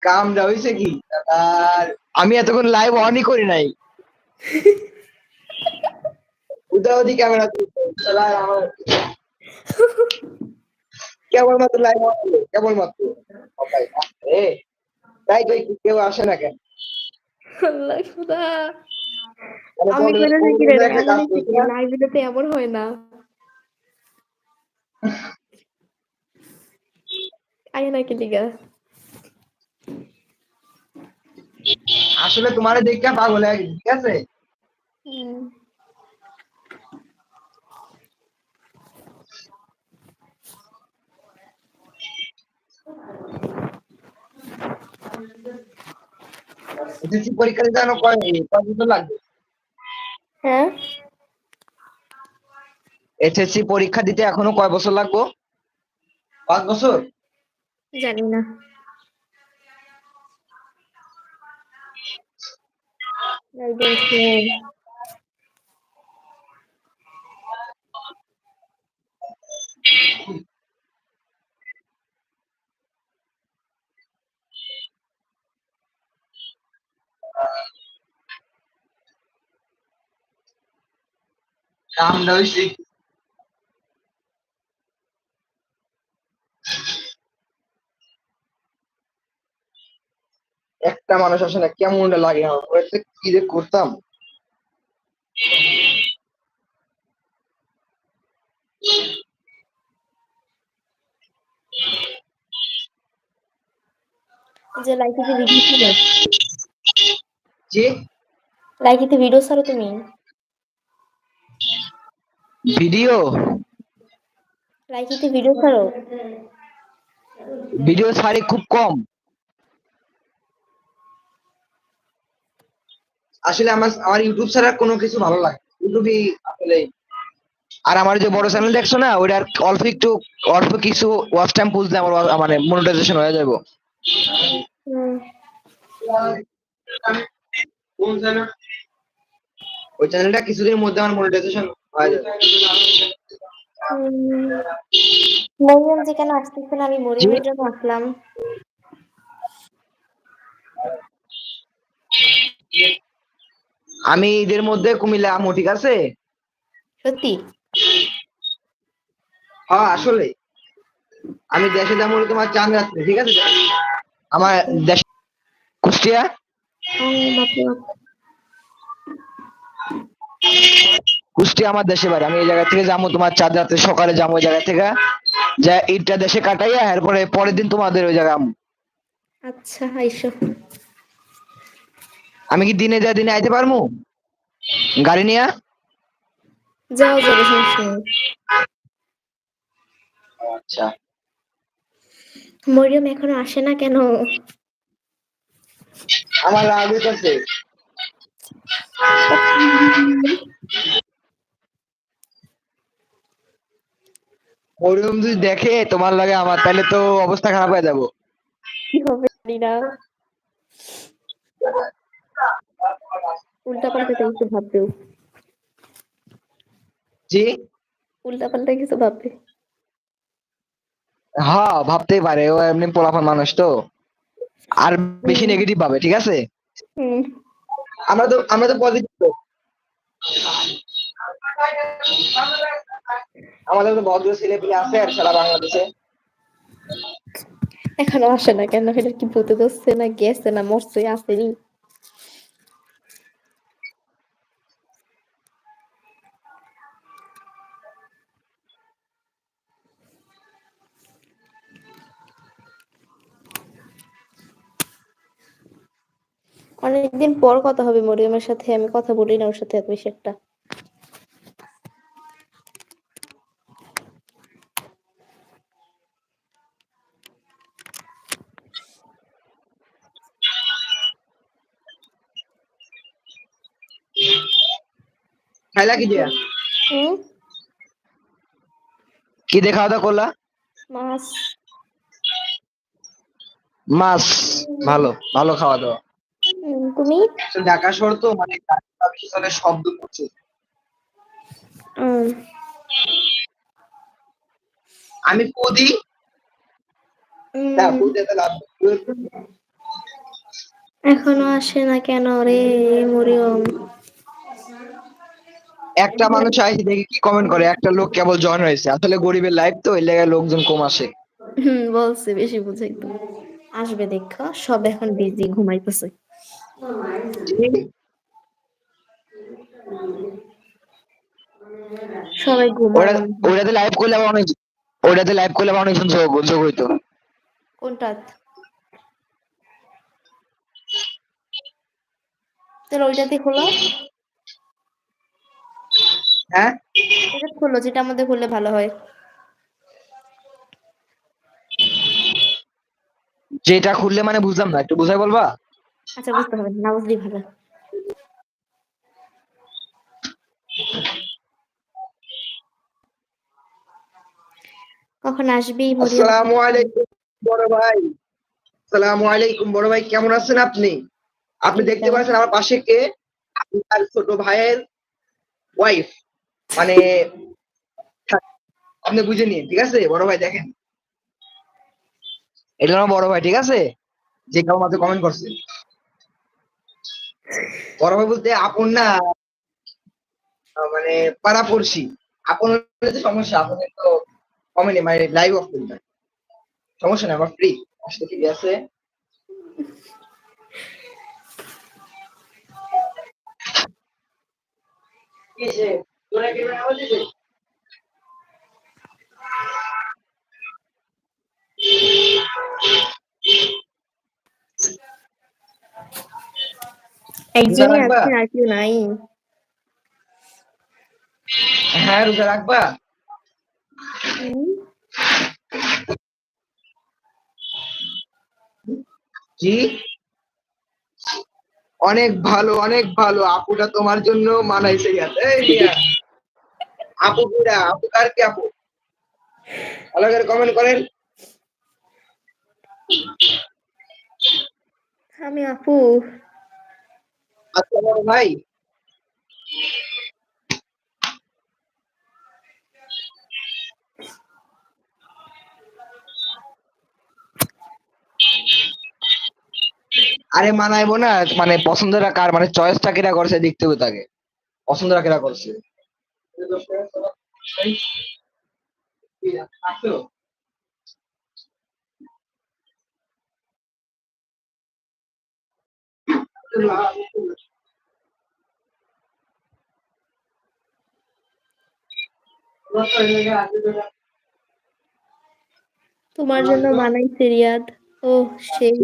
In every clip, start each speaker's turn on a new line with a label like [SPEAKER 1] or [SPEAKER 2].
[SPEAKER 1] কামটা হইছে কি? আর আমি এতক্ষণ লাইভ অনই করি নাই। উদাওদি ক্যামেরা শালা আমার কেবলমাত্র লাইভ অন হলো, কেবলমাত্র। ও ভাই, এ তাই কই কেউ আসে না কেন?
[SPEAKER 2] আল্লাহ খোদা।
[SPEAKER 1] মানে
[SPEAKER 2] আমি
[SPEAKER 1] বলো
[SPEAKER 2] কইলাম যে কি রে
[SPEAKER 1] অন্য একটা কাজ
[SPEAKER 2] এমনই
[SPEAKER 1] করছি
[SPEAKER 2] থেকে
[SPEAKER 1] না?
[SPEAKER 2] লাইভ ভিডিওতে এমন হয় না। আয় না কি লিগা?
[SPEAKER 1] আসলে তোমারে দেখে পাগল হয়ে গেছি, ঠিক আছে?
[SPEAKER 2] হুম।
[SPEAKER 1] এসএসসি পরীক্ষা দিতে এখনো কয় বছর লাগবে?
[SPEAKER 2] হ্যাঁ?
[SPEAKER 1] এসএসসি পরীক্ষা দিতে এখনো কয় বছর লাগবে? 5 বছর?
[SPEAKER 2] জানি না। I don't know.
[SPEAKER 1] কামটা হইছে কি? একটা মানুষ আসে না, কেমনটা লাগে আমার। ওর যে কি যে করতাম।
[SPEAKER 2] যে লাইকিতে ভিডিও ছাড়ো?
[SPEAKER 1] জি?
[SPEAKER 2] লাইকিতে ভিডিও ছাড়ো তুমি?
[SPEAKER 1] ভিডিও?
[SPEAKER 2] লাইকিতে ভিডিও ছাড়ো?
[SPEAKER 1] ভিডিও ছাড়ি খুব কম। আসলে আমার ইউটিউব ছাড়া কোনো কিছু ভালো লাগে না। ইউটিউবই আসলে। আর আমার যে বড় চ্যানেল দেখছো না, ওইটার অল্প কিছু ওয়াচ টাইম পুষলে আমার মানে মনিটাইজেশন হয়ে যাবে।
[SPEAKER 2] হুম।
[SPEAKER 1] ওই চ্যানেলটা কিছুদিনের মধ্যে আমার মনিটাইজেশন হয়ে যাবে।
[SPEAKER 2] মরিয়ম যে কেন আসতেছে না? আমি
[SPEAKER 1] জি?
[SPEAKER 2] মরিয়মের জন্য আসলাম।
[SPEAKER 1] আমি ঈদের মধ্যে কুমিল্লা আমু, ঠিক আছে?
[SPEAKER 2] সত্যি?
[SPEAKER 1] হ্যাঁ আসলে আমি দেশে যাবো তোমার চাঁদ রাত্রে, ঠিক আছে? আমার দেশ কুষ্টিয়া।
[SPEAKER 2] ও বাপরে বাপ।
[SPEAKER 1] কুষ্টিয়া আমার দেশে বাড়ি। আমি এই জায়গা থেকে যাবো তোমার চাঁদ রাত্রে, সকালে যাবো ওই জায়গা থেকে, যা ঈদটা দেশে কাটাইয়া এরপরে পরের দিন তোমাদের ওই জায়গা আমু।
[SPEAKER 2] আচ্ছা আইসো।
[SPEAKER 1] আমি কি দিনে যা দিনে আইতে পারবো গাড়ি নিয়া?
[SPEAKER 2] যাও যাবে সমস্যা নেই।
[SPEAKER 1] আচ্ছা।
[SPEAKER 2] মরিয়ম এখনো আসে না কেন?
[SPEAKER 1] আমার রাগ হইতাছে। ওরকম যদি দেখে তোমার লাগে আমার, তাহলে তো অবস্থা খারাপ হয়ে যাবো।
[SPEAKER 2] কি হবে জানি না। উল্টা পাল্টা কিছু ভাববেও।
[SPEAKER 1] জি?
[SPEAKER 2] উল্টা পাল্টা কিছু ভাববে।
[SPEAKER 1] হ্যাঁ ভাবতেই পারে, ও এমনি পোলাপান মানুষ তো। আর বেশি
[SPEAKER 2] হুম।
[SPEAKER 1] নেগেটিভ ভাবে, ঠিক আছে?
[SPEAKER 2] হুম।
[SPEAKER 1] আমরা তো পজিটিভ। আমাদের তো ভদ্র ছেলে পেলে আছে আর সারা বাংলাদেশে।
[SPEAKER 2] এখনো আসে না কেন? এটা কি ভূতে ধরছে না গেছে না মরছে আসেনি? অনেকদিন পর কথা হবে মরিয়মের সাথে। আমি কথা বলি না ওর সাথে এত বেশি একটা।
[SPEAKER 1] খাইলা কি দিয়া?
[SPEAKER 2] হুম।
[SPEAKER 1] কি দিয়ে খাওয়া দাওয়া করলা?
[SPEAKER 2] মাছ।
[SPEAKER 1] মাছ? ভালো ভালো খাওয়া দাওয়া।
[SPEAKER 2] তুমি?
[SPEAKER 1] আসলে ঢাকা শহর তো, মানে বেশি চলে শব্দ করছে।
[SPEAKER 2] উম,
[SPEAKER 1] আমি কুদি না,
[SPEAKER 2] উম,
[SPEAKER 1] কুদি এত লাভ নেই।
[SPEAKER 2] এখনো আসে না কেন রে মরিয়ম?
[SPEAKER 1] একটা মানুষ আইসি দেখি কি কমেন্ট করে, একটা লোক কেবল জয়েন হয়েছে, আসলে গরিবের লাইফ তো এর লেগে লোকজন কম আসে।
[SPEAKER 2] বলছে বেশি বুঝাই তো। আসবে দেখা, সব এখন বিজি ঘুমাইতেছে। সবাই ঘুমায়
[SPEAKER 1] ওরা
[SPEAKER 2] মনে হয়।
[SPEAKER 1] ওইটাতে লাইভ করলে আবার অনেক, ওইটাতে লাইভ করলে আবার অনেকজন যোগ যোগ হইতো।
[SPEAKER 2] কোনটা? তাহলে ওইটাতে খোলো।
[SPEAKER 1] হ্যাঁ,
[SPEAKER 2] ওইটা খোলো যেটা আমাদের করলে ভালো হয়।
[SPEAKER 1] যেটা খুললে মানে বুঝলাম না, একটু বুঝাই বলবা?
[SPEAKER 2] আচ্ছা বুঝতে হবে না, না বুঝলেই ভালো। কখন আসবি মরিয়ম?
[SPEAKER 1] আসসালামু আলাইকুম বড় ভাই। আসসালামু আলাইকুম বড় ভাই, কেমন আছেন আপনি? আপনি
[SPEAKER 2] এই
[SPEAKER 1] দেখতে
[SPEAKER 2] তো।
[SPEAKER 1] পাচ্ছেন আমার পাশে কে? আপনার ছোট ভাইয়ের ওয়াইফ, মানে আপনি বুঝে নিন, ঠিক আছে বড় ভাই? দেখেন, এটা আমার বড় ভাই, ঠিক আছে, যে কাউ মাত্র কমেন্ট করছে। বড় ভাই বলতে আপন না, মানে পাড়াপড়শি। আপন হলে তো সমস্যা, আপন তো কমেন্টে মানে লাইভ অফ করবে, সমস্যা নেই, আমার ফ্রি। আসলে ঠিক আছে। কি সে, তোরা কি আওয়াজ দিছিস? রোজা
[SPEAKER 2] একজনই
[SPEAKER 1] রাখবা?
[SPEAKER 2] আছে আর কেউ নাই।
[SPEAKER 1] হ্যাঁ, রোজা রাখবা।
[SPEAKER 2] হুম।
[SPEAKER 1] জি, অনেক ভালো, অনেক ভালো। আপুটা তোমার জন্য মানাইছে গেছে। এই মিয়া, আপু কিরা? আপু কার কি আপু? ভালো করে কমেন্ট করেন।
[SPEAKER 2] আমি আপু।
[SPEAKER 1] আচ্ছা বড় ভাই, আরে মানাইবো না, মানে পছন্দটা কার, মানে চয়েসটা কেটা করছে দেখতে হবে তাকে, পছন্দটা কেটা করছে।
[SPEAKER 2] তোমার জন্য মানাইছে রিয়াদ। ও সেই।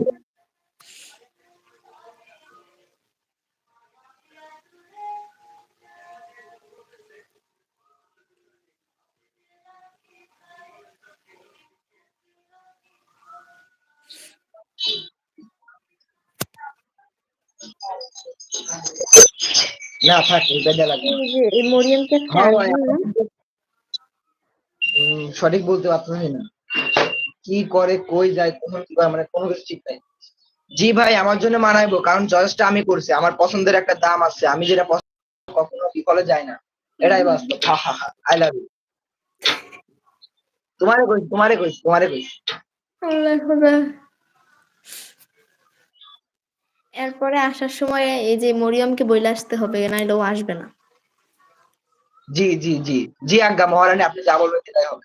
[SPEAKER 1] না থাক, বেজা লাগবে না।
[SPEAKER 2] এই যে এই মরিয়মকে আজকে
[SPEAKER 1] হ্যাঁ ভাই,
[SPEAKER 2] আসবে না?
[SPEAKER 1] সঠিক বলতে পারতেছি না, কি করে কই যায় কখন কি করে, মানে কোনো কিছু ঠিক নাই। জি ভাই, আমার জন্য মানাইবো, কারণ চয়েসটা আমি করছি, আমার পছন্দের একটা দাম আছে, আমি যেটা পছন্দ করি, কখনো বিফলে যায় না। এটাই বাস্তব। হা হা হা, আই লাভ ইউ। তোমারে কইছি, তোমারে কইছি, তোমারে কইছি।
[SPEAKER 2] আল্লাহ খোদা। এরপরে আসার সময় এই যে মরিয়মকে বইলে আসতে হবে, নাইলে ও আসবে না।
[SPEAKER 1] জি জি জি, জি আজ্ঞা মহারানী, আপনি যা বলবেন সেটাই হবে।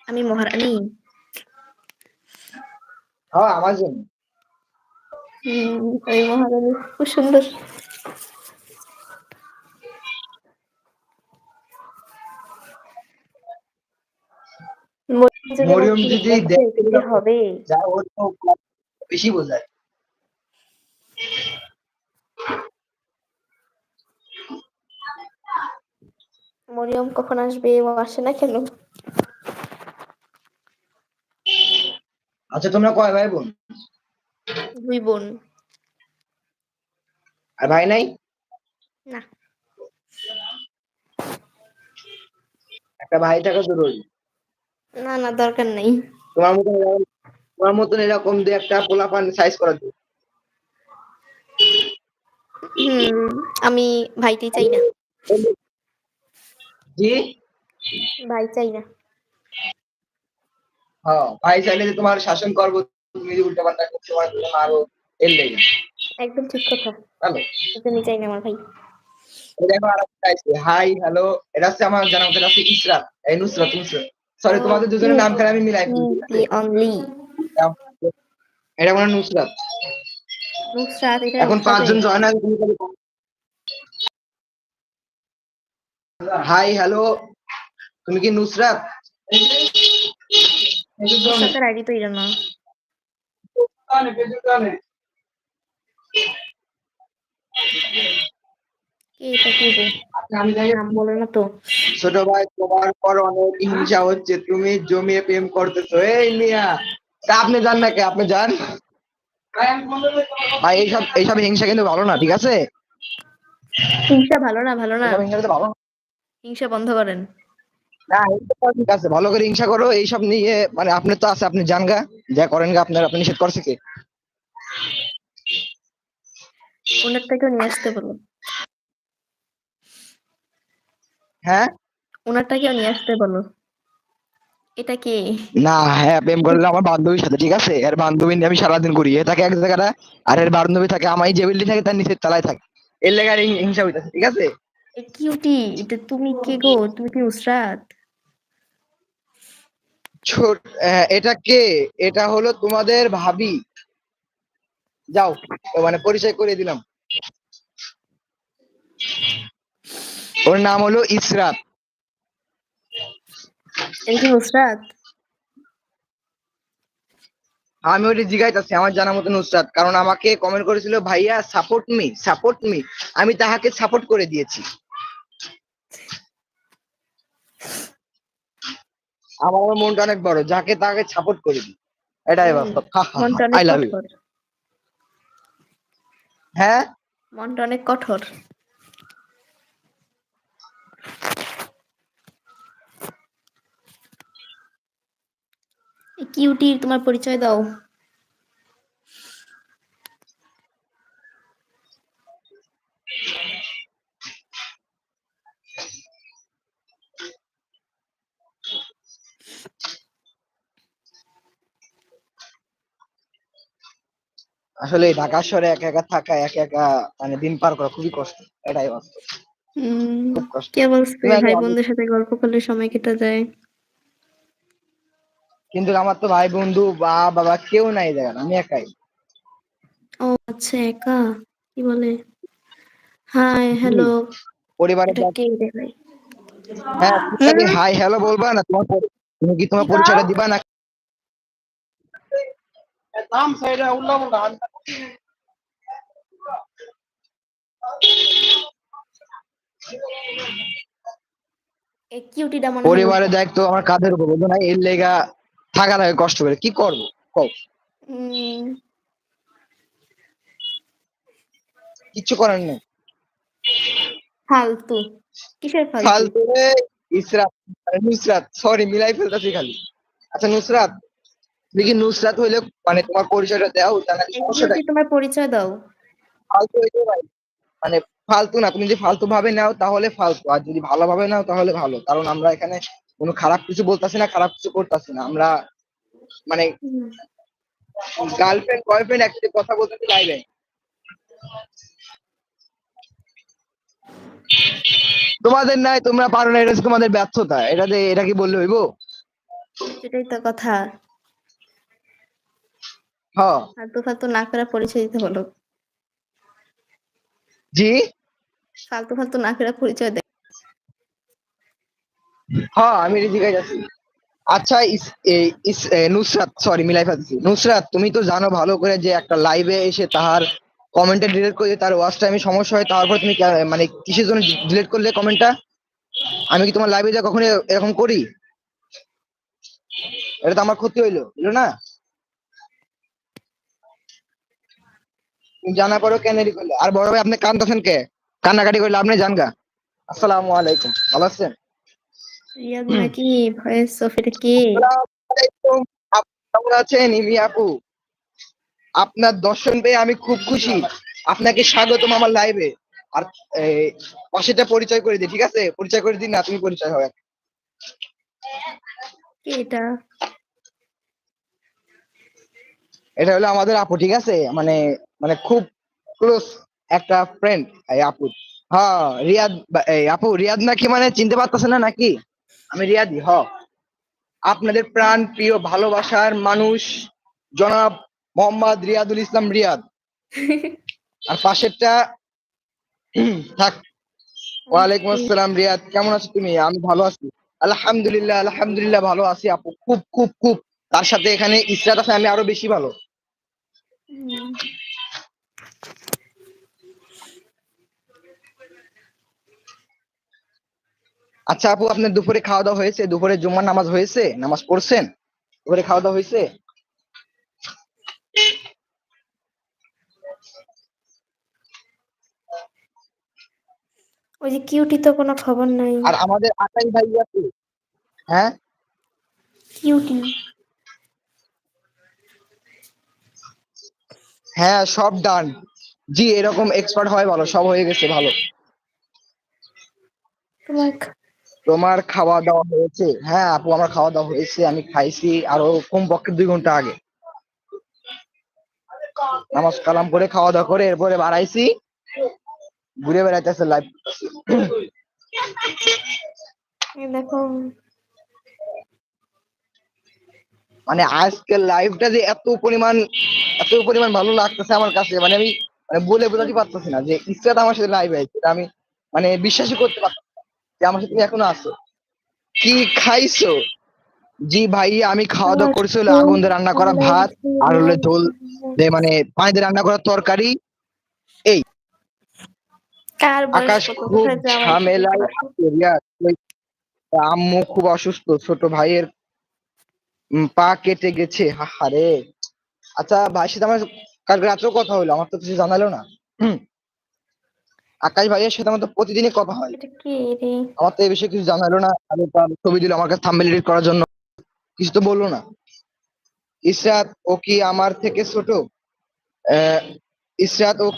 [SPEAKER 2] আমি মহারানী।
[SPEAKER 1] হ্যাঁ, আমার জন্য।
[SPEAKER 2] ওই মহারানী খুব সুন্দর। মরিয়ম যদি আমার
[SPEAKER 1] মরিয়ম
[SPEAKER 2] থেকে
[SPEAKER 1] যদি
[SPEAKER 2] দেখে
[SPEAKER 1] দেখতে
[SPEAKER 2] কি যে
[SPEAKER 1] এরকম,
[SPEAKER 2] হবে।
[SPEAKER 1] যা ওর তো বেশি বোঝায়।
[SPEAKER 2] মরিয়ম কখন আসবে? ও আসে না কেন?
[SPEAKER 1] আচ্ছা, তোমরা কয় ভাই বোন?
[SPEAKER 2] দুই বোন।
[SPEAKER 1] আর ভাই নাই?
[SPEAKER 2] না।
[SPEAKER 1] একটা ভাই থাকা জরুরি।
[SPEAKER 2] না না, দরকার নাই।
[SPEAKER 1] তোমার মতন তোমার মতন এরকম দু একটা পোলাপান সাইজ করা যায়।
[SPEAKER 2] হুম। আমি ভাইটি চাই না।
[SPEAKER 1] জি,
[SPEAKER 2] ভাই চাই না।
[SPEAKER 1] হ্যাঁ ভাই চাইলে যে তোমার শাসন করবো, তুমি যদি উল্টা পাল্টা করতে পারো, তোমার আরো এর লেগে।
[SPEAKER 2] একদম ঠিক কথা।
[SPEAKER 1] ভালো।
[SPEAKER 2] একদমই চাই না আমার ভাই।
[SPEAKER 1] এই দেখো আরেকটা আছে, হাই হ্যালো। এটা হচ্ছে আমার জানা মতে, এটা হচ্ছে ইসরাত, এই নুসরাত নুসরাত। সরি,
[SPEAKER 2] ও
[SPEAKER 1] তোমাদের দুজনের নাম খালি আমি মিলাই ফেলি, ঠিক আছে?
[SPEAKER 2] Easy only.
[SPEAKER 1] এটা মনে হয় নুসরাত।
[SPEAKER 2] নুসরাত, এটা
[SPEAKER 1] এখন
[SPEAKER 2] নুসরাতের।
[SPEAKER 1] 5 জন জয়েন আছে, তুমি খালি হাই হ্যালো, তুমি কি নুসরাত?
[SPEAKER 2] নুসরাতের আইডি তো এটা না। কে এটা, কে রে? নাম বলে না তো।
[SPEAKER 1] ছোট ভাই, তোমার পর অনেক হিংসা হচ্ছে, তুমি জমিয়ে প্রেম করতেছো। এই মিয়া, তা আপনি যান না কে? আপনি যান ভাই। এইসব এইসব হিংসা কিন্তু ভালো না, ঠিক আছে?
[SPEAKER 2] হিংসা ভালো না, ভালো না।
[SPEAKER 1] এইসব হিংসা কিন্তু ভালো না।
[SPEAKER 2] হিংসা বন্ধ করেন।
[SPEAKER 1] না, এইসব ঠিক আছে, ভালো করে হিংসা করো। এইসব নিয়ে মানে আপনি তো আছে, আপনি জান গা, যা করেন গা আপনার, আপনি নিষেধ করছে কে?
[SPEAKER 2] ওনার থেকেও নিয়ে আসতে বলো।
[SPEAKER 1] হ্যাঁ,
[SPEAKER 2] ওনারটাকেও নিয়ে আসতে বলো। এটা কে?
[SPEAKER 1] না, হ্যাঁ, প্রেম করলে আমার বান্ধবীর সাথে, ঠিক আছে? এর বান্ধবী নিয়ে আমি সারাদিন ঘুরি, এ থাকে এক জায়গাটা, আর এর বান্ধবী থাকে আমার যে বিল্ডিং থাকে তার নিচের তলায় থাকে। এর লেগে আর হিংসা হইতাছে, ঠিক আছে?
[SPEAKER 2] এ কিউটি, এটা তুমি কে গো? তুমি কি নুসরাত?
[SPEAKER 1] ছোট, এটা কে? এটা হলো তোমাদের ভাবি। যাও, ও মানে পরিচয় করে দিলাম। ওর নাম হলো ইসরাত।
[SPEAKER 2] এটা কি নুসরাত?
[SPEAKER 1] আমি ওটা জিগাইতেছি, আমার জানা মতো নুসরাত, কারণ আমাকে কমেন্ট করেছিল ভাইয়া সাপোর্ট মি, সাপোর্ট মি। আমি তাহাকে সাপোর্ট করে দিয়েছি। আমার মনটা অনেক বড়, যাকে তাকে সাপোর্ট করে দিই, এটাই
[SPEAKER 2] হুম,
[SPEAKER 1] বাস্তব। হা হা হা,
[SPEAKER 2] মনটা
[SPEAKER 1] আই
[SPEAKER 2] অনেক
[SPEAKER 1] লাভ ইউ।
[SPEAKER 2] কঠোর।
[SPEAKER 1] হ্যাঁ,
[SPEAKER 2] মনটা অনেক কঠোর। এই কিউটির তোমার পরিচয় দাও।
[SPEAKER 1] আসলে এই ঢাকা শহরে একা একা থাকা, একা একা মানে দিন পার করা খুবই কষ্ট, এটাই বাস্তব,
[SPEAKER 2] হুম,
[SPEAKER 1] খুব কষ্ট।
[SPEAKER 2] কে বলছে
[SPEAKER 1] তুমি আগে
[SPEAKER 2] ভাই বোনদের সাথে গল্প করলে সময় কেটে যায়?
[SPEAKER 1] কিন্তু আমার তো ভাই বন্ধু বা বাবা কেউ নাই, দেখেন আমি একাই।
[SPEAKER 2] ও আচ্ছা, একা? কি বলে? হাই
[SPEAKER 1] জি,
[SPEAKER 2] হ্যালো।
[SPEAKER 1] পরিবারে
[SPEAKER 2] এটা কে রে ভাই?
[SPEAKER 1] হ্যাঁ, তুমি আগে
[SPEAKER 2] হুম,
[SPEAKER 1] হাই হ্যালো বলবা না? তুমি কি
[SPEAKER 2] কি
[SPEAKER 1] তোমার
[SPEAKER 2] কও?
[SPEAKER 1] পরিচয়টা দিবা না?
[SPEAKER 2] এই কিউটিটা মনে হয়
[SPEAKER 1] পরিবারে
[SPEAKER 2] নতুন।
[SPEAKER 1] দায়িত্ব আমার কাঁধের উপর, বুঝো না? এর লেগা থাকা লাগে কষ্ট করে, কি করবো কও?
[SPEAKER 2] হুম,
[SPEAKER 1] কিচ্ছু করার নেই।
[SPEAKER 2] ফালতু। কিসের ফালতু?
[SPEAKER 1] ফালতু রে, ইসরাত, নুসরাত, সরি মিলাই ফেলতেছি খালি। আচ্ছা নুসরাত, তুমি কি নুসরাত হইলে মানে তোমার পরিচয়টা দাও, তা নাকি
[SPEAKER 2] এই
[SPEAKER 1] সমস্যাটা
[SPEAKER 2] কিউটি
[SPEAKER 1] কি?
[SPEAKER 2] তোমার পরিচয় দাও।
[SPEAKER 1] ফালতু হইতে ভাই, মানে ফালতু না, তুমি যদি ফালতু ভাবে নাও তাহলে ফালতু, আর যদি ভালোভাবে নাও তাহলে ভালো, কারণ আমরা এখানে কোনো খারাপ কিছু বলতাছি না, খারাপ কিছু করতেছি না আমরা, মানে
[SPEAKER 2] হুম,
[SPEAKER 1] গার্লফ্রেন্ড বয়ফ্রেন্ড একসাথে কথা বলতেছি লাইভে। তোমাদের নাই, তোমরা পারো না, এটা হচ্ছে তোমাদের ব্যর্থতা, এটা কি বললে হইব?
[SPEAKER 2] সেটাই তো কথা।
[SPEAKER 1] হ্যাঁ।
[SPEAKER 2] ফালতু ফালতু না করে পরিচয় দিতে বলো।
[SPEAKER 1] জি।
[SPEAKER 2] ফালতু ফালতু না করে পরিচয় দেয়।
[SPEAKER 1] হ্যাঁ, আমি রিজিকাই যাচ্ছি। আচ্ছা নুসরাত, সরি মিলাই ফেলছি। নুসরাত, তুমি তো জানো ভালো করে যে একটা লাইভে এসে তাহার কমেন্টে ডিলিট করে তার ওয়াচ টাইমে সমস্যা হয়, তারপর তুমি মানে কিসের জন্য ডিলিট করলে কমেন্টটা? আমি কি তোমার লাইভে যা কখনো এরকম করি? এটা তো আমার ক্ষতি হইলো, বুঝলো না? তুমি জানা পরেও কেন এরকম করলে? আর বড় ভাই, আপনি কান্দতেছেন কে? কান্নাকাটি করলে আপনি জানগা। আসসালামু আলাইকুম, ভালো আছেন?
[SPEAKER 2] রিয়াদ নাকি? ভয়েস অফ, এটা কে?
[SPEAKER 1] আসসালামু আলাইকুম। আপনি কেমন আছেন ইমি আপু? আপনার দর্শন পেয়ে আমি খুব খুশি। আপনাকে স্বাগতম আমার লাইভে। আর এই, পাশেটা পরিচয় করে দিই, ঠিক আছে? পরিচয় করে দিন না, তুমি পরিচয় হবে।
[SPEAKER 2] কে এটা?
[SPEAKER 1] এটা হলো আমাদের আপু, ঠিক আছে? মানে মানে খুব ক্লোজ একটা ফ্রেন্ড এই আপু। হ্যাঁ রিয়াদ এই আপু রিয়াদ নাকি মানে চিনতে পারতেছে না নাকি? আমি রিয়াদই আপনাদের প্রাণ প্রিয় ভালোবাসার মানুষ জনাব মোহাম্মদ রিয়াদুল ইসলাম রিয়াদ। আর পাশেরটা থাক। ওয়ালাইকুম
[SPEAKER 2] Okay.
[SPEAKER 1] আসসালাম রিয়াদ, কেমন আছো তুমি? আমি ভালো আছি, আলহামদুলিল্লাহ আলহামদুলিল্লাহ ভালো আছি আপু, খুব খুব খুব। তার সাথে এখানে ইসরাত আছে, আমি আরো বেশি ভালো।
[SPEAKER 2] হুম,
[SPEAKER 1] আচ্ছা আপু, আপনার দুপুরে খাওয়া দাওয়া হয়েছে? দুপুরে জুম্মার নামাজ হয়েছে? নামাজ পড়ছেন? দুপুরে খাওয়া দাওয়া হয়েছে?
[SPEAKER 2] ওই যে কিউটি তো কোনো খবর নাই।
[SPEAKER 1] আর আমাদের আকাই ভাই আছে, হ্যাঁ
[SPEAKER 2] কিউটি
[SPEAKER 1] হ্যাঁ সব ডান। জি এরকম এক্সপার্ট হয় ভালো, সব হয়ে গেছে ভালো।
[SPEAKER 2] তোমার
[SPEAKER 1] তোমার খাওয়া দাওয়া হয়েছে? হ্যাঁ আপু আমার খাওয়া দাওয়া হয়েছে, আমি খাইছি আরো কমপক্ষে 2 ঘন্টা আগে। নামাজ কালাম করে খাওয়া দাওয়া করে এরপরে বাড়াইছি, ঘুরে বেড়াইতেছে লাইভ।
[SPEAKER 2] এই দেখো
[SPEAKER 1] মানে আজকের লাইভটা যে এত পরিমাণ ভালো লাগতেছে আমার কাছে, মানে আমি মানে বলে বোঝাতে পারতেছি না যে ইসরাত আমার সাথে লাইভ আছে, এটা আমি মানে বিশ্বাসই করতে পারছি না যে আমার সাথে তুমি এখনো আছো। কি খাইছো? জি ভাই, আমি খাওয়া
[SPEAKER 2] আমার
[SPEAKER 1] দাওয়া করছি হলো
[SPEAKER 2] খুব
[SPEAKER 1] আগুন দিয়ে রান্না করা
[SPEAKER 2] ভালো
[SPEAKER 1] ভাত, আর হলো ঝোল দিয়ে
[SPEAKER 2] লাগছে।
[SPEAKER 1] মানে পানি দিয়ে রান্না করা তরকারি। এই
[SPEAKER 2] কার বয়স
[SPEAKER 1] আকাশ
[SPEAKER 2] কত?
[SPEAKER 1] খুব
[SPEAKER 2] কোথায় যাওয়া একটু বলতে
[SPEAKER 1] ঝামেলায়
[SPEAKER 2] পারো?
[SPEAKER 1] আছে রিয়াদ। ওই আম্মু খুব অসুস্থ, ছোট ভাইয়ের পা কেটে গেছে, হাহারে। আচ্ছা ভাইয়ের সাথে আমার কালকে রাত্রেও কথা হলো, আমার তো কিছু জানালো না। হুম। আকাশ ভাইয়ের সাথে আমার তো প্রতিদিনই কথা হয়,
[SPEAKER 2] এটা কি রে?
[SPEAKER 1] আমার তো এই বিষয়ে কিছু জানালো না। আমি তার ছবি দিল আমার কাছে থাম্বনেল এডিট করার জন্য, কিছু তো বললো না। ইসরাত ও কি আমার থেকে ছোট? আহ, ইসরাত ও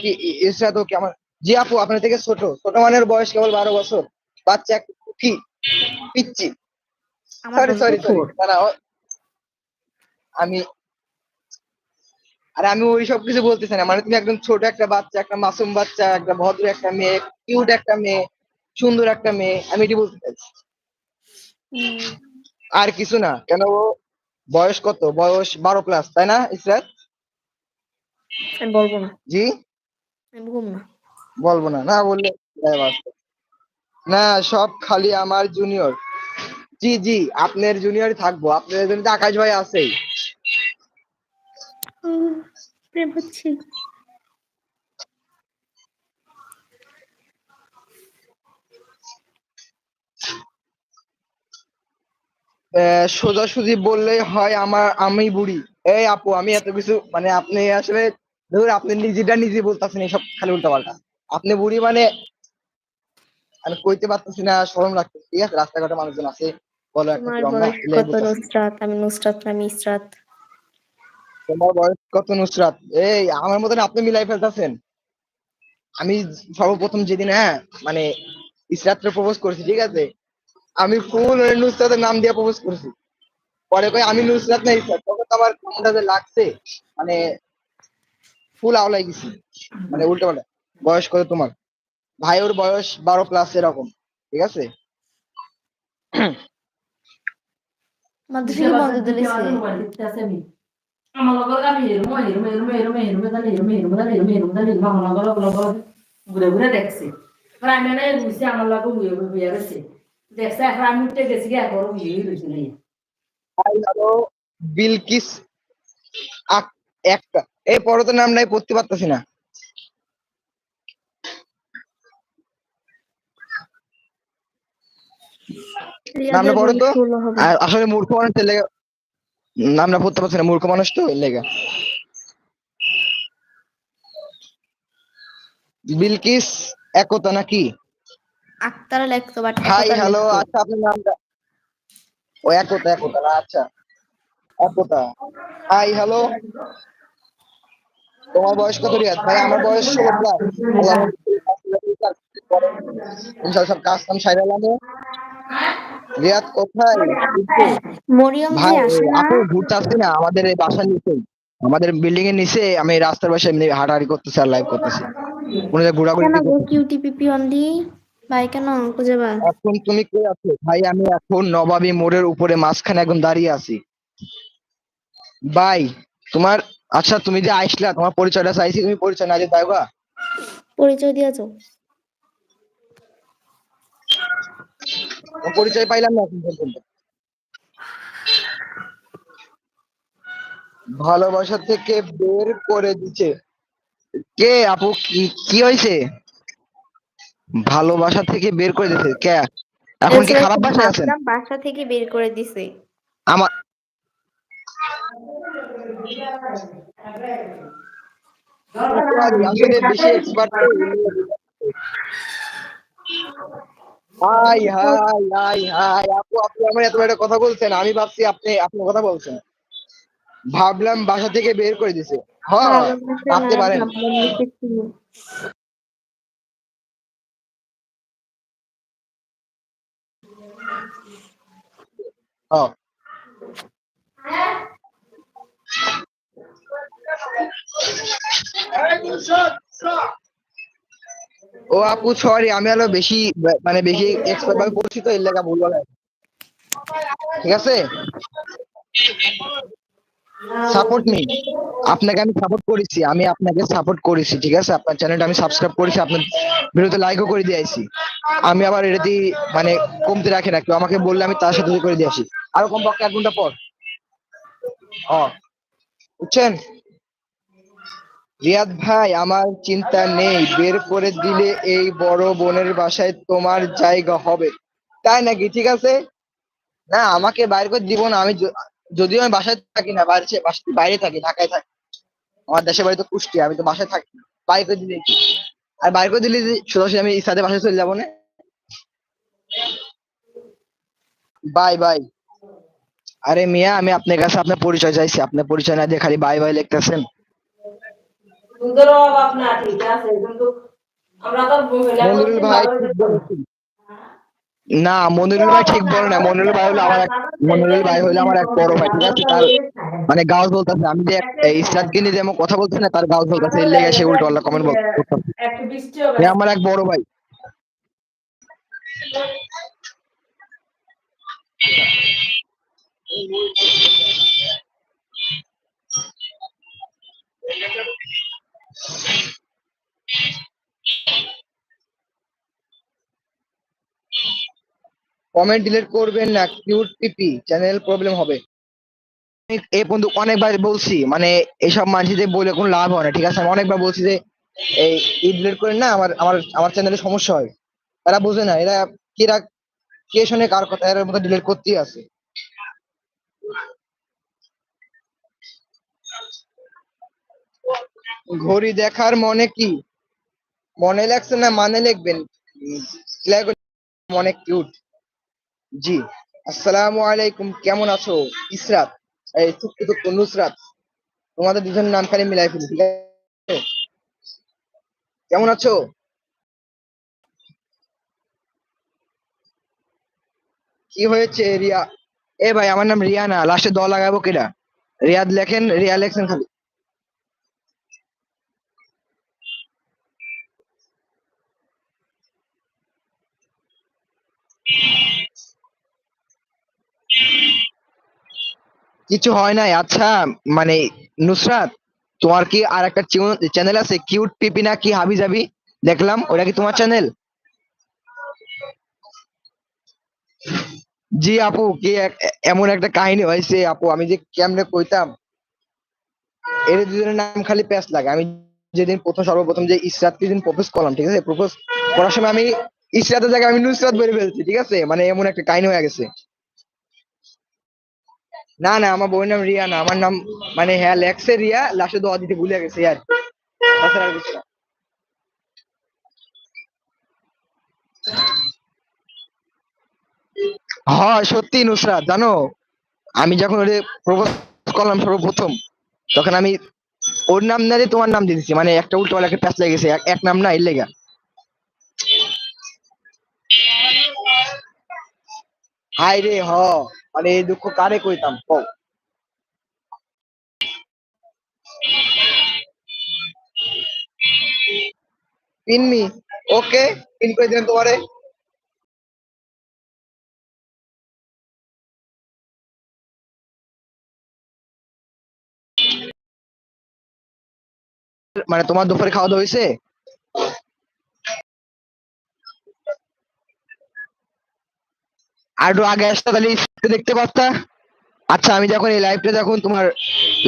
[SPEAKER 1] কি আমার, জি আপু আপনার থেকে ছোট। ছোট মানের বয়স কেবল 12 বছর, বাচ্চা একটা কি পিচ্ছি।
[SPEAKER 2] আমার
[SPEAKER 1] সরি
[SPEAKER 2] 10
[SPEAKER 1] সরি সরি,
[SPEAKER 2] বছর।
[SPEAKER 1] না না আমি, আরে আমি ওই সব কিছু বলতেছি না, মানে তুমি একদম ছোট একটা বাচ্চা, একটা মাসুম বাচ্চা, একটা ভদ্র একটা মেয়ে, কিউট একটা মেয়ে, সুন্দর একটা মেয়ে, আমি এটি বলতে চাইছি।
[SPEAKER 2] হুম,
[SPEAKER 1] আর কিছু না। কেন ও বয়স কত? বয়স 12 প্লাস, তাই না ইসরাত?
[SPEAKER 2] আমি বলবো না।
[SPEAKER 1] জি
[SPEAKER 2] আমি বলবো না।
[SPEAKER 1] বলবো না, না বললে গায়ে বাজবে। না সব খালি আমার জুনিয়র। জি জি আপনার জুনিয়র থাকবো, আপনার জন্য তো আকাশ ভাই আছেই।
[SPEAKER 2] প্রেম হচ্ছে।
[SPEAKER 1] সোজাসুজি বললেই হয় আমি বুড়ি। এই আপু আমি এত কিছু মানে আপনি আসলে ধরুন আপনি নিজেটা নিজে বলতেছেন এইসব খালি উল্টাপাল্টা। আপনি বুড়ি মানে আমি কইতে পারতেছি না, শরম লাগতেছে। ঠিক আছে, রাস্তাঘাটে মানুষজন আছে, বলো একটা
[SPEAKER 2] তোমার
[SPEAKER 1] কি রং না,
[SPEAKER 2] বয়স
[SPEAKER 1] এলাই
[SPEAKER 2] কত
[SPEAKER 1] বলতেছি।
[SPEAKER 2] নুসরাত? আমি নুসরাত না, আমি ইসরাত।
[SPEAKER 1] তোমার বয়স কত নুসরাত? এই আমার মতন আপনি মিলাই ফেলতেছেন। আমি সর্বপ্রথম যেদিন মানে ইসরাতকে প্রপোজ করছি, ঠিক আছে, আমি ফুল নুসরাতের নাম দিয়ে প্রপোজ করছি। পরে কই আমি নুসরাত না ইসরাত, তখন তো আমার কেমনটা যে লাগছে, মানে ফুল আওলাই গেছি, মানে উল্টো পাল্টা। বয়স কত তোমার? ভাই ওর বয়স 12 প্লাস এরকম, ঠিক আছে।
[SPEAKER 2] মাদ্রাসা বন্ধ দিয়েছে।
[SPEAKER 3] ঘুরে ঘুরে দেখছে আমি মানে ঘুরছি আমার লাগে হইয়া গেছে দেখছে এখন আমি উঠে গেছি গিয়ে একবার হয়ে রয়েছে
[SPEAKER 1] ভাই হলো বিলকিস একটা, এই পড়তো নাম নাই পড়তে পারতেছি না। নামটা
[SPEAKER 2] রিয়াদের
[SPEAKER 1] পড়ো
[SPEAKER 2] বয়স
[SPEAKER 1] তো।
[SPEAKER 2] 16 হবে।
[SPEAKER 1] আর আসলে মূর্খ মানুষ এর লেগে নামটা পড়তে পারছি না, মূর্খ মানুষ তো এর লেগে। বিলকিস একতা নাকি?
[SPEAKER 2] আক্তারা লিখতো, বাট
[SPEAKER 1] হাই
[SPEAKER 2] একতা
[SPEAKER 1] হ্যালো,
[SPEAKER 2] লিখতো।
[SPEAKER 1] আচ্ছা আপনার নামটা? ও একতা, একতা না, আচ্ছা একতা। হাই হ্যালো, তোমার বয়স কত রিয়াদ? ভাই আমার বয়স 16 প্লাস। আল্লাহ ইনশাল্লাহ সব কাজ কাম সাইরালাম। রিয়াদ কোথায়? কিন্তু
[SPEAKER 2] মরিয়ম যে
[SPEAKER 1] ভাই
[SPEAKER 2] আসে না।
[SPEAKER 1] আপু ঘুরতে আসছি না আমাদের এই বাসার নিচে। আমাদের বিল্ডিং এর নিচে আমি রাস্তার পাশে এমনি হাঁটাহাঁটি করতেছি আর লাইভ করতেছি, কোনো জায়গায় ঘোরাঘুরি
[SPEAKER 2] কেন গো
[SPEAKER 1] করতেছি।
[SPEAKER 2] কিউটিপিপি অনলি? ভাই কেন খুঁজে বা?
[SPEAKER 1] এখন তুমি কে আছো ভাই? আমি এখন নবাবী মোড়ের উপরে মাঝখানে একদম দাঁড়িয়ে আছি ভাই। তোমার, আচ্ছা তুমি যে আইসলা, তোমার পরিচয়টা চাইছি, তুমি পরিচয় না দিয়ে দাও।
[SPEAKER 2] পরিচয় দিয়েছো?
[SPEAKER 1] পরিচয় পাইলাম না এখন পর্যন্ত। ভালোবাসা থেকে বের করে দিচ্ছে কে আপু? কি কি হয়েছে? ভালোবাসা থেকে বের করে দিচ্ছে কে? এখন কি খারাপ বাসায় আছেন?
[SPEAKER 2] ভাবলাম বাসা থেকে বের করে দিছে।
[SPEAKER 1] আমার আসলে বেশি expert. High high high high আপু, আপনি আমার এত একটা কথা বলছেন, আমি ভাবছি আপনি আপনি কথা বলছেন। ভাবলাম বাসা থেকে বের করে দিছে। হ্যাঁ,
[SPEAKER 2] ভালোবাসা না,
[SPEAKER 1] ভাবতে পারেন।
[SPEAKER 2] ভাবলাম লিখেছি।
[SPEAKER 1] হ্যাঁ। ও আপু সরি, আমি আরো বেশি মানে বেশি এক্সপার্ট ভাবে পড়ছি তো, এর লেখা ভুল বলে। ঠিক আছে, সাপোর্ট মি। আপনাকে আমি সাপোর্ট করেছি, আমি আপনাকে সাপোর্ট করেছি, ঠিক আছে? আপনার চ্যানেলটা আমি সাবস্ক্রাইব করেছি, আপনার ভিডিওতে লাইকও করে দিয়েছি। আমি আবার এটা দিয়ে মানে কমতে রাখি না, কেউ আমাকে বললে আমি তার সাথে করে দিয়ে আসি, আরো কমপক্ষে 1 ঘন্টা পর। ও, বুঝছেন? রিয়াদ ভাই, আমার চিন্তা নেই, বের করে দিলে এই বড় বোনের বাসায় তোমার জায়গা হবে। তাই নাকি? ঠিক আছে। না, আমাকে বাইরে করে দিব না। আমি যদিও আমি বাসায় থাকি না, বাইরে থাকি, ঢাকায় থাকি। আমার দেশের বাড়ি তো কুষ্টিয়া, আমি তো বাসায় থাকি না। বাইরে করে দিলে কি? আর বাইরে করে দিলে যে সোজাসুজি আমি ইসাদের বাসায় চলে যাবো না? Bye bye. আরে মিয়া, আমি আপনার কাছে আপনার পরিচয় চাইছি, আপনার পরিচয় না দিয়ে খালি বাই বাই লিখতেছেন।
[SPEAKER 3] দুধের অভাব না, ঠিক আছে, কিন্তু আমরা তো মহিলা
[SPEAKER 1] মনিরুল
[SPEAKER 3] মুসলিম
[SPEAKER 1] ভাই
[SPEAKER 3] ভালো
[SPEAKER 1] ঠিক
[SPEAKER 3] হইতে হবে।
[SPEAKER 1] বলেছেন। না, মনিরুল ভাই ঠিক বলে না। মনিরুল ভাই হইলো আমার এক বড় ভাই, ঠিক আছে? তার মানে গাও চলতেছে, আমি যে ইসরাতকে নিয়ে যেমন কথা বলছি না, তার গাও চলতেছে, এর লেগে সে উল্টো পাল্টা কমেন্ট করতেছে।
[SPEAKER 3] একটু বৃষ্টি হবে।
[SPEAKER 1] সে আমার এক বড় ভাই। কমেন্ট ডিলিট করবেন না, কিউট পিপি, চ্যানেল প্রবলেম হবে। এই বন্ধু অনেকবার বলছি, মানে এইসব মানুষদের বলে কোনো লাভ হয় না, ঠিক আছে? আমি অনেকবার বলছি যে এই ডিলিট করেন না, আমার আমার আমার চ্যানেলে সমস্যা হয়। এরা বোঝে না, এরা কিরা কে শুনে কার কথা, এর মধ্যে ডিলিট করতেই আছে। ঘড়ি দেখার মনে কি? মনে লাগছে না মানে লিখবেন। clear করে- অনেক কিউট। জি, আসসালামু আলাইকুম, কেমন আছো? ইসরাত, এই টুকটু টুকটু নুসরাত, তোমাদের দুজনের নাম খালি মিলাই ফেলি, ঠিক আছে? কেমন আছো? কি হয়েছে রিয়া? এ ভাই, আমার নাম রিয়া না, লাস্টে দ লাগাবো কেডা? রিয়াদ লেখেন, রিয়া লেখেন খালি। কিছু হয় নাই, আচ্ছা। মানে নুসরাত, তোমার কি আর একটা চ্যানেল আছে কিউট পিপি না কি হাবি জাবি? দেখলাম, ওটা কি তোমার চ্যানেল? জি আপু, কি এমন একটা কাহিনী হয়েছে আপু, আমি যে কেমনে কইতাম। এর দুজনের নাম খালি প্যাচ লাগে। আমি যেদিন সর্বপ্রথম যে ইসরাতকে যেদিন প্রপোজ করলাম, ঠিক আছে? প্রপোজ করার সময় আমি ইসরাতের জায়গায় আমি নুসরাত বলে ফেলছি, ঠিক আছে? মানে এমন একটা কাহিনী হয়ে গেছে। না না, আমার বউয়ের নাম রিয়া না, আমার নাম মানে হ্যাঁ লেখছে রিয়া, লাস্টে দোয়া দিতে ভুলে গেছে আর কি। তাছাড়া আর কিছু না। হ্যাঁ সত্যি নুসরাত, জানো আমি যখন ওরে প্রপোজ করলাম সর্বপ্রথম, তখন আমি ওর নাম না দিয়ে তোমার নাম দিয়ে দিচ্ছি, মানে একটা উল্টো পাল্টা প্যাচ লেগে গেছে, এক নাম না, এর লেগা। হাই রে মানে এই দুঃখ কারে কইতাম কও? পিন মি, ওকে পিন করে দিলাম তোমারে। মানে তোমার দুপুরে খাওয়া দাওয়া হয়েছে? আর একটু আগে আসতে তাহলে দেখতে পারতা। আচ্ছা আমি যখন এই লাইভটা যখন তোমার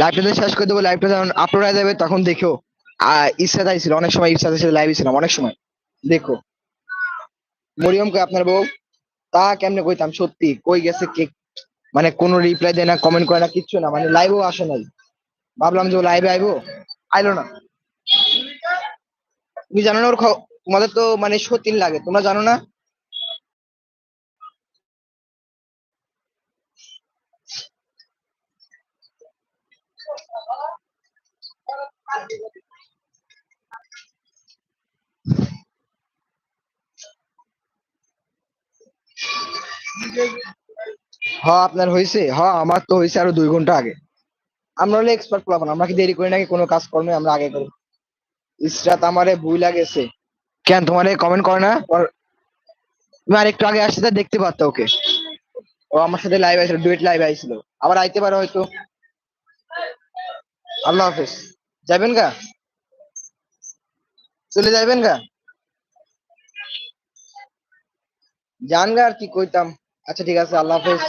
[SPEAKER 1] লাইভটা শেষ করে দেবো, লাইভটা যখন আপলোড হয়ে যাবে তখন দেখো। ইচ্ছা ছিল অনেক সময়, ইচ্ছা ছিল লাইভে ছিলাম অনেক সময়। দেখো মরিয়মকে আপনার বউ, তা কেমনে কইতাম সত্যি কই গেছে কে, মানে কোনো রিপ্লাই দেয় না, কমেন্ট করে না, কিচ্ছু না, মানে লাইভও আসে নাই। ভাবলাম যে ও লাইভে আইবো, আইলো না। তুমি জানো না ওর তোমাদের তো মানে সতীন লাগে, তোমরা জানো না? আপনার হয়েছে? আমার তো হয়েছে আরো 2 ঘন্টা আগে। আমরা হলে এক্সপার্ট পাবো না, আমরা কি দেরি করি নাকি কোনো কাজ কর্মে, আমরা আগে করি। ইসরাত আমারে ভুইলা গেছে। কেন তোমারে কমেন্ট করে না তুমি আর একটু আগে আসতে দেখতে পারতো ওকে। ও আমার সাথে লাইভ আইছিল, ডুয়েট লাইভ আইছিল। আবার আইতে পারো হয়তো। আল্লাহ হাফেজ। যাবেন গা? চলে যাবেন গা? যান গা, আর কি কইতাম। আচ্ছা ঠিক আছে, আল্লাহ হাফেজ।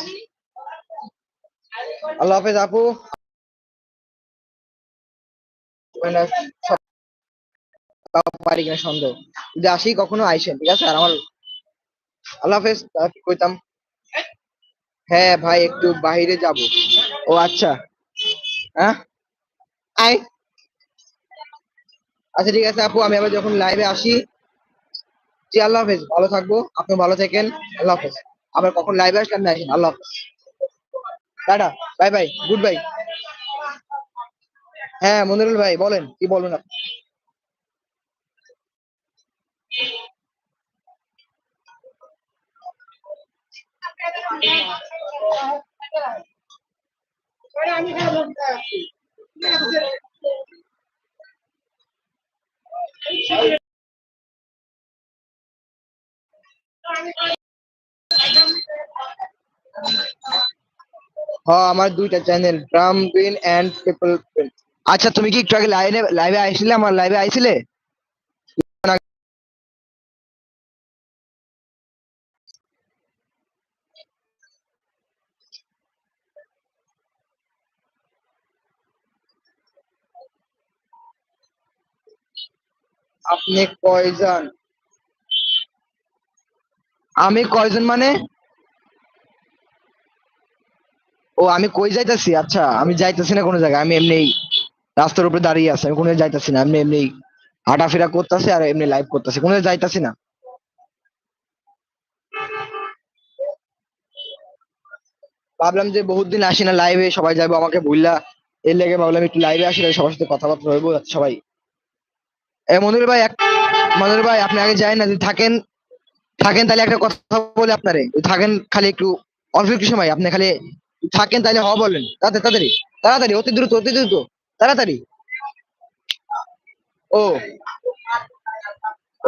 [SPEAKER 1] আল্লাহ হাফেজ আপু। মানে পারি কিনা সন্দেহ। যদি আসি কখনো আইসেন, ঠিক আছে? আর আমার আল্লাহ হাফেজ। আর কি কইতাম, হ্যাঁ ভাই একটু বাইরে যাব। ও আচ্ছা। হ্যাঁ আই, আচ্ছা ঠিক আছে আপু, আমি আবার যখন লাইভে আসি। জি আল্লাহ হাফেজ, ভালো থাকবো, আপনি ভালো থাকেন। আল্লাহ হাফেজ। আবার কখন লাইভে আসলে আপনি আসেন। আল্লাহ হাফেজ, tata, bye bye, goodbye. হ্যাঁ মনিরুল ভাই বলেন, কি বলবেন আপনি? আমার 2টা channel, drum bin and people. আচ্ছা তুমি কি একটু আগে লাইভে লাইভে আইছিলে? আমার লাইভে আইছিলে? আপনি কয়জন? আমি কয়জন মানে? ও আমি কই যাইতাছি? আচ্ছা আমি যাইতাছি না কোনো জায়গায়, আমি এমনি রাস্তার উপরে দাঁড়িয়ে আছি, আমি কোনো জায়গায় যাইতাছি না, আমি এমনি হাঁটাফেরা করতেছি আর এমনি লাইভ করতেছি, কোনো জায়গায় যাইতাছি না। ভাবলাম যে বহুত দিন আসি না লাইভে, সবাই যাবো আমাকে ভুললা, এর লেগে ভাবলাম একটু লাইভে আসি, সবার সাথে কথাবার্তা হইবো সবাই। মনির ভাই মনির ভাই আপনি আগে যাই না, যদি থাকেন থাকেন তাহলে একটা কথা বলে আপনারে, থাকেন খালি একটু, অল্প একটু সময় আপনি খালি থাকেন তাহলে বলেন, তাড়াতাড়ি তাড়াতাড়ি, তাড়াতাড়ি, অতি দ্রুত অতি দ্রুত, তাড়াতাড়ি। ও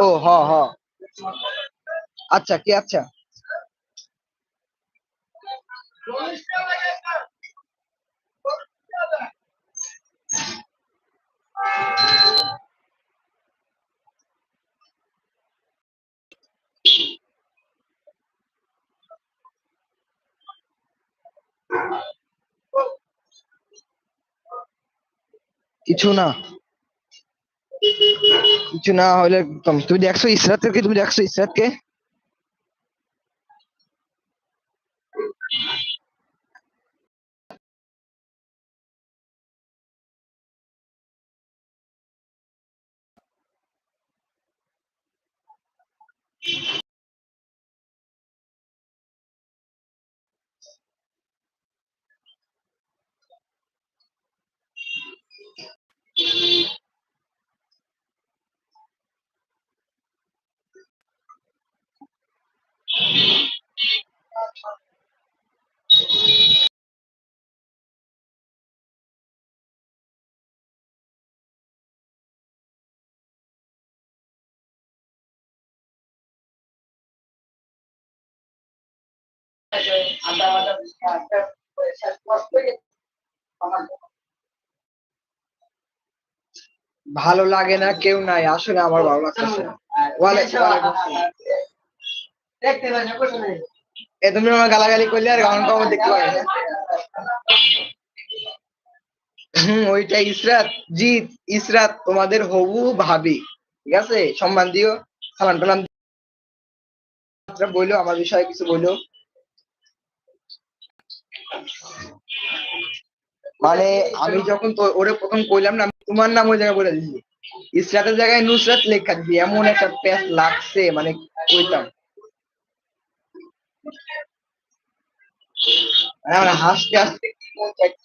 [SPEAKER 1] ও হ। আচ্ছা কি আচ্ছা। কিছু না, কিছু না হলে তুমি দেখছো ইসরাতকে? তুমি দেখছো ইসরাতকে? ভালো লাগে না কেউ নাই, আসলে আমার ভালো লাগতেছে না। এ তুমি আমার গালাগালি করলে আর গান কম দেখতে পাই না। ওইটা ইসরাত। জিৎ, ইসরাত তোমাদের হবু ভাবি, ঠিক আছে, সম্মান দিও, সালাম টালাম বইলো, আমার বিষয়ে কিছু বইলো। মানে আমি যখন তো ওরে প্রথম কইলাম না, আমি তোমার নাম ওই জায়গায় বলে দিছি, ইসরাতের জায়গায় নুসরাত লেখা দিছি, এমন একটা প্যাচ লাগছে মানে কইতাম। আমার হাসতে হাসতে কি মন চাইছে।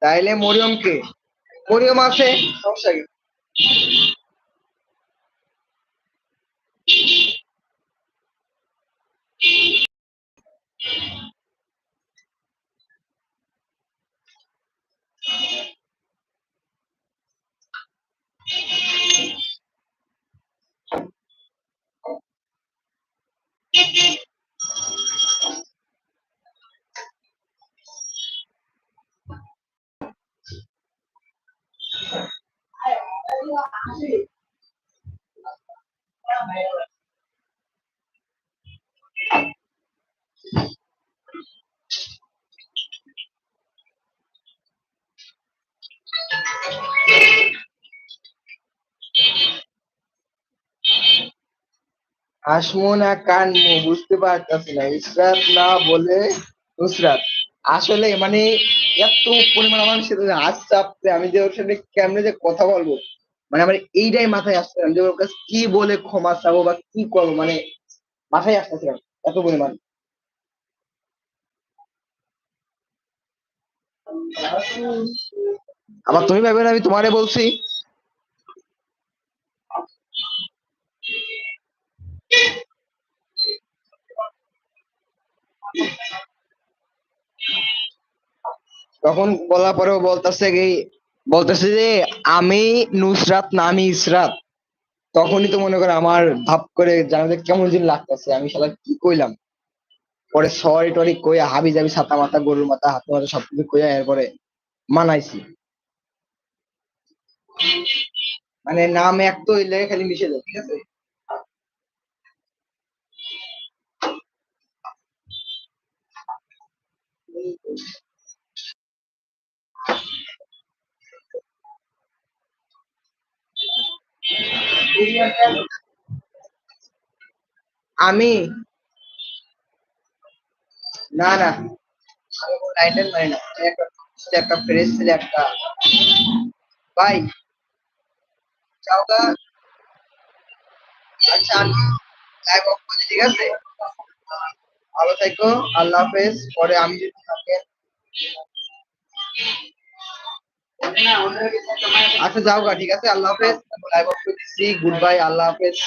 [SPEAKER 1] তাইলে মরিয়ম কে? মরিয়ম আছে, সমস্যা কি? হাসমু না কানমু বুঝতে পারতাছি না, ইসরাত না বলে নুসরাত। আসলে মানে এত পরিমাণ আমার সাথে হাসতে হাসতে আমি যে ওর সাথে কেমনে যে কথা বলবো, মানে আমার এইটাই মাথায় আসছে না যে ওর কাছে কি বলে ক্ষমা চাবো বা কি করবো, মানে মাথায় আসতেছে না এত পরিমাণ। আবার তুমি ভাবে না আমি তোমারে বলছি। তখন বলার পরেও বলতেছে যে আমি নুসরাত না আমি ইসরাত। তখনই তো মনে করে আমার ভাব করে জানাতে কেমন দিন লাগতেছে, আমি শালা কি কইলাম। পরে সরি টরি কইয়া হাবি যাবি ছাতা মাথা গরুর মাথা হাতে মাথা সবকিছু কইয়া এরপরে মানাইছি। মানে নাম এক তো হইলে খালি মিশে যায়, ঠিক আছে। আমি না না, আমি কোনো টাইটেল মানি না, আমি একটা ফ্রেশ ছেলে একটা। ভাই যাও গা। আচ্ছা আমি লাইভ অফ করছি, ঠিক আছে, ভালো থাকো, আল্লাহ হাফেজ। পরে আমি যদি থাকেন, আচ্ছা যাও গা, ঠিক আছে, আল্লাহ হাফেজ, লাইভ অফ করে দিচ্ছি, গুড বাই, আল্লাহ হাফেজ।